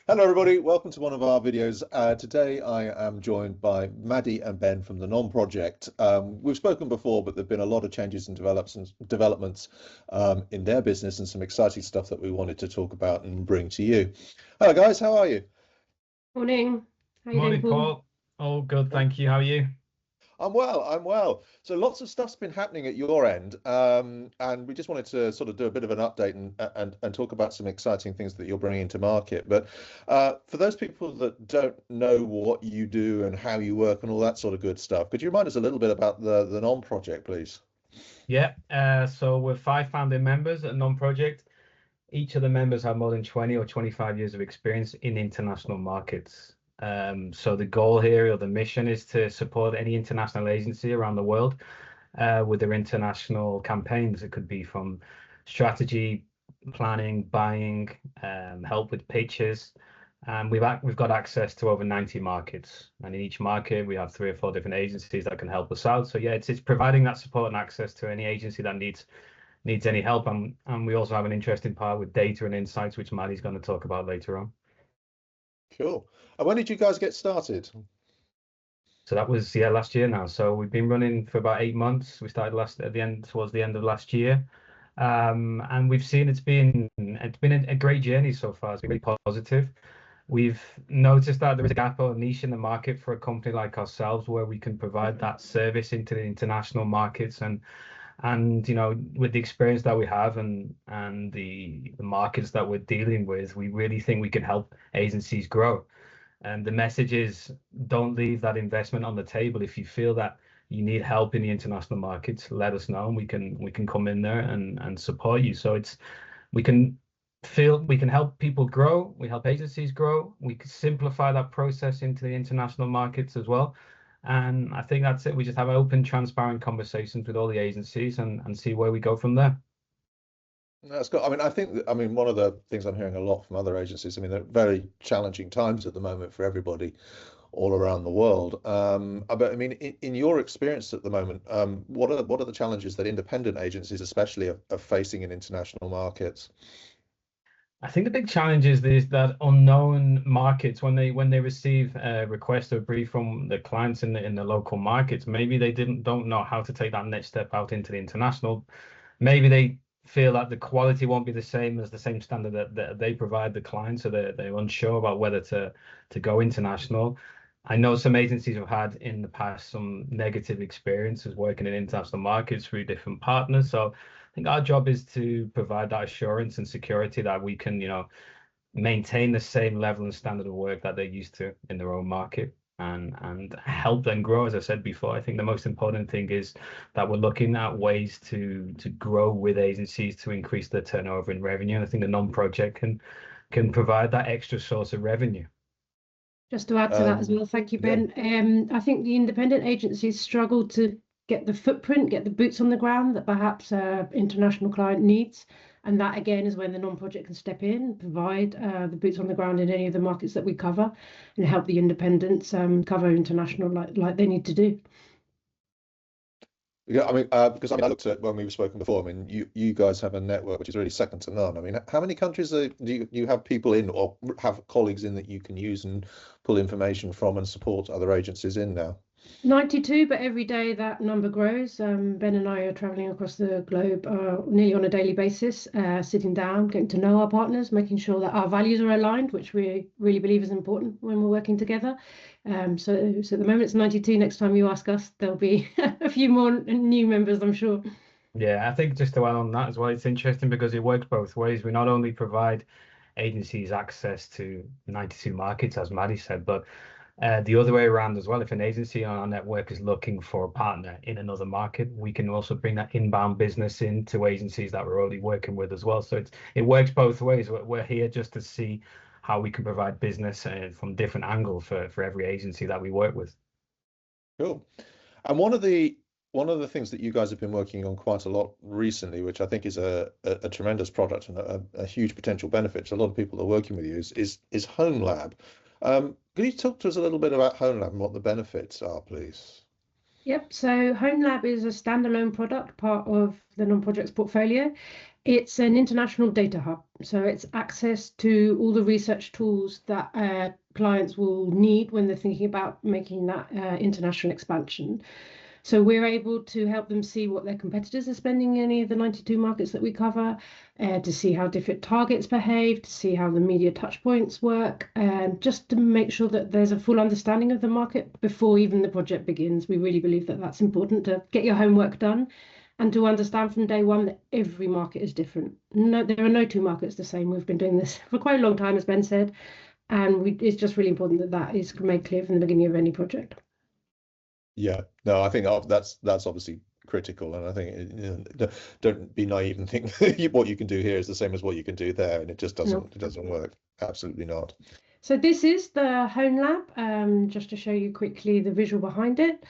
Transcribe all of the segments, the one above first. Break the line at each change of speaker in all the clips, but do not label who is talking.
Hello, everybody. Welcome to one of our videos. Today, I am joined by Maddy and Ben from the NoN project. We've spoken before, but there've been a lot of changes and developments in their business and some exciting stuff that we wanted to talk about and bring to you. Hello, guys. How are you?
Morning. How you doing,
Morning,
Paul?
Paul. All good, thank you. How are you?
I'm well. I'm well. So lots of stuff's been happening at your end, and we just wanted to sort of do a bit of an update and talk about some exciting things that you're bringing to market. But for those people that don't know what you do and how you work and all that sort of good stuff, could you remind us a little bit about the NoN project, please?
Yeah, so we're five founding members at NoN Project. Each of the members have more than 20 or 25 years of experience in international markets. So the goal here or the mission is to support any international agency around the world with their international campaigns. It could be from strategy, planning, buying, help with pitches. We've got access to over 90 markets, and in each market we have 3 or 4 different agencies that can help us out. So yeah, it's providing that support and access to any agency that needs any help. And we also have an interesting part with data and insights, which Maddy's going to talk about later on.
Cool. And when did you guys get started?
So that was last year now. So we've been running for about 8 months. We started towards the end of last year. And we've seen it's been a great journey so far. It's been really positive. We've noticed that there is a gap or niche in the market for a company like ourselves where we can provide that service into the international markets, and with the experience that we have and the markets that we're dealing with, we really think we can help agencies grow. And the message is, don't leave that investment on the table. If you feel that you need help in the international markets, let us know, and we can come in there and support you. So we can help people grow, we help agencies grow, we can simplify that process into the international markets as well. And I think that's it. We just have open, transparent conversations with all the agencies and see where we go from there.
That's good. I mean, one of the things I'm hearing a lot from other agencies, I mean, they're very challenging times at the moment for everybody all around the world. But I mean, in your experience at the moment, what are the challenges that independent agencies especially are facing in international markets?
I think the big challenge is that unknown markets, when they receive a request or a brief from the clients in the local markets, maybe they don't know how to take that next step out into the international. Maybe they feel that the quality won't be the same standard that they provide the client, so they're unsure about whether to go international. I know some agencies have had in the past some negative experiences working in international markets through different partners. So I think our job is to provide that assurance and security that we can, maintain the same level and standard of work that they're used to in their own market, and help them grow. As I said before, I think the most important thing is that we're looking at ways to grow with agencies to increase their turnover and revenue. And I think the NoN project can provide that extra source of revenue.
Just to add to that as well, thank you, Ben. I think the independent agencies struggle to get the footprint, get the boots on the ground that perhaps an international client needs. And that, again, is when the NoN project can step in, provide the boots on the ground in any of the markets that we cover, and help the independents cover international like they need to do.
Yeah, I mean, because I looked at when we've spoken before. I mean, you guys have a network which is really second to none. I mean, how many countries do you have people in, or have colleagues in, that you can use and pull information from and support other agencies in now?
92, but every day that number grows. Ben and I are traveling across the globe nearly on a daily basis, sitting down, getting to know our partners, making sure that our values are aligned, which we really believe is important when we're working together. So at the moment it's 92. Next time you ask us, there'll be a few more new members, I'm sure.
Yeah, I think just to add on that as well, it's interesting because it works both ways. We not only provide agencies access to 92 markets, as Maddy said, but the other way around as well. If an agency on our network is looking for a partner in another market, we can also bring that inbound business into agencies that we're already working with as well. So it works both ways. We're here just to see how we can provide business from different angles for every agency that we work with.
Cool. And one of the things that you guys have been working on quite a lot recently, which I think is a tremendous product and a huge potential benefit to a lot of people that are working with you, is Home Lab. Can you talk to us a little bit about Home Lab and what the benefits are, please?
Yep, so Home Lab is a standalone product, part of the NoN Projects portfolio. It's an international data hub, so it's access to all the research tools that clients will need when they're thinking about making that international expansion. So we're able to help them see what their competitors are spending in any of the 92 markets that we cover, to see how different targets behave, to see how the media touch points work, and just to make sure that there's a full understanding of the market before even the project begins. We really believe that that's important, to get your homework done and to understand from day one that every market is different. No, there are no two markets the same. We've been doing this for quite a long time, as Ben said, and it's just really important that that is made clear from the beginning of any project.
Yeah, no, I think that's obviously critical, and I think don't be naive and think what you can do here is the same as what you can do there, and it just doesn't.
No.
It doesn't work. Absolutely not.
So this is the Home Lab, just to show you quickly the visual behind it.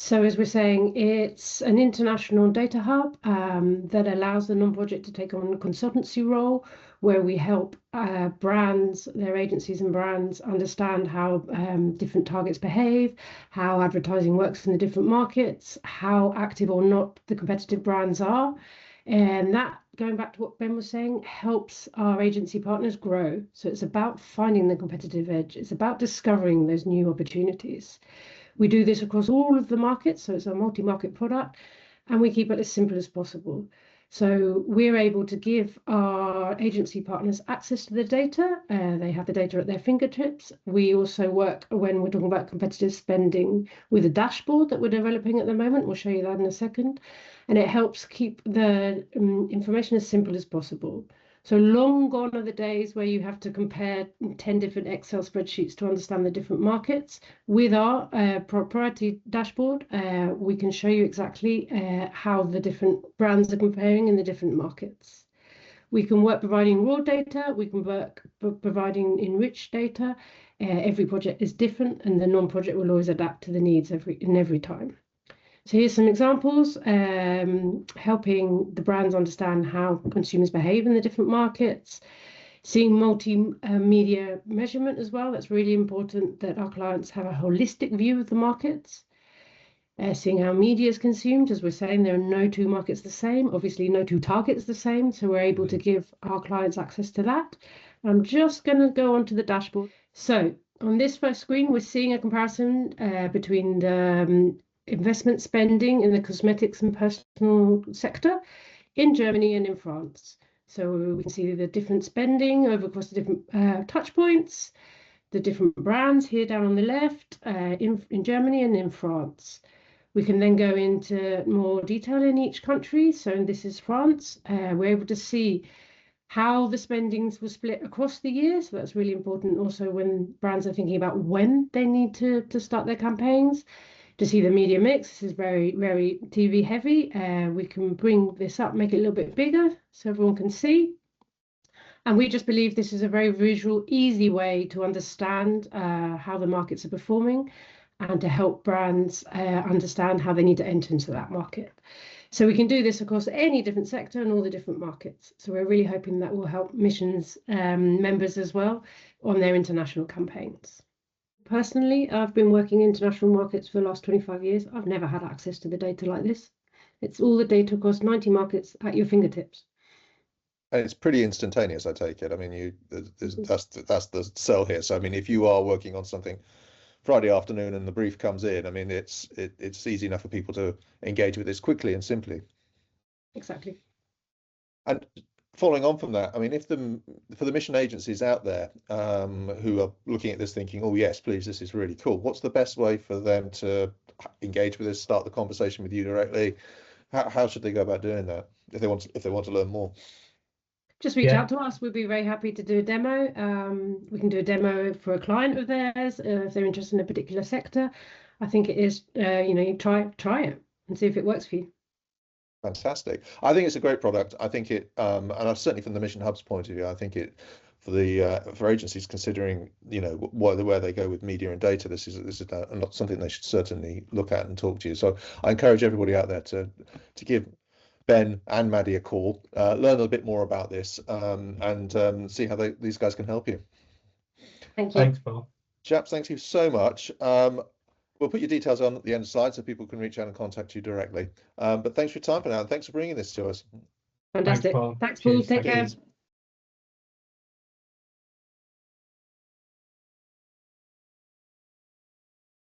So as we're saying, it's an international data hub that allows the NoN project to take on a consultancy role where we help brands, their agencies and brands, understand how different targets behave, how advertising works in the different markets, how active or not the competitive brands are. And that, going back to what Ben was saying, helps our agency partners grow. So it's about finding the competitive edge. It's about discovering those new opportunities. We do this across all of the markets, so it's a multi-market product, and we keep it as simple as possible. So we're able to give our agency partners access to the data. They have the data at their fingertips. We also work, when we're talking about competitive spending, with a dashboard that we're developing at the moment. We'll show you that in a second. And it helps keep the information as simple as possible. So long gone are the days where you have to compare 10 different Excel spreadsheets to understand the different markets. With our proprietary dashboard, we can show you exactly how the different brands are comparing in the different markets. We can work providing raw data, we can work providing enriched data. Every project is different, and the NoN project will always adapt to the needs every time. So here's some examples, helping the brands understand how consumers behave in the different markets, seeing multimedia measurement as well. That's really important that our clients have a holistic view of the markets, seeing how media is consumed. As we're saying, there are no two markets the same, obviously no two targets the same, so we're able to give our clients access to that. I'm just going to go onto the dashboard. So on this first screen, we're seeing a comparison between the investment spending in the cosmetics and personal sector in Germany and in France. So we can see the different spending over across the different touch points, the different brands here down on the left in Germany and in France. We can then go into more detail in each country. So this is France. We're able to see how the spendings were split across the year. So that's really important also when brands are thinking about when they need to start their campaigns. To see the media mix, this is very, very TV heavy. We can bring this up, make it a little bit bigger so everyone can see. And we just believe this is a very visual, easy way to understand how the markets are performing and to help brands understand how they need to enter into that market. So we can do this across any different sector and all the different markets. So we're really hoping that will help missions members as well on their international campaigns. Personally, I've been working in international markets for the last 25 years. I've never had access to the data like this. It's all the data across 90 markets at your fingertips.
And it's pretty instantaneous, I take it. I mean, that's the sell here. So I mean, if you are working on something Friday afternoon and the brief comes in, I mean, it's easy enough for people to engage with this quickly and simply.
Exactly.
And following on from that, I mean, for the mission agencies out there who are looking at this thinking, oh yes, please, this is really cool. What's the best way for them to engage with this, start the conversation with you directly? How should they go about doing that if they want to learn more?
Just reach out to us. We'd be very happy to do a demo. We can do a demo for a client of theirs if they're interested in a particular sector. I think it is, you try it and see if it works for you.
Fantastic. I think it's a great product. I think it, and certainly from the Mission Hub's point of view, I think it for agencies considering, where they go with media and data, this is something they should certainly look at and talk to you. So I encourage everybody out there to give Ben and Maddy a call, learn a bit more about this, and see how these guys can help you.
Thank you.
Thanks, Paul.
Chaps, thank you so much. We'll put your details on at the end of the slide so people can reach out and contact you directly. But thanks for your time for now, and thanks for bringing this to us.
Fantastic.
Thanks, Paul.
Thanks, Paul.
Cheers.
Take
Thank
care.
you.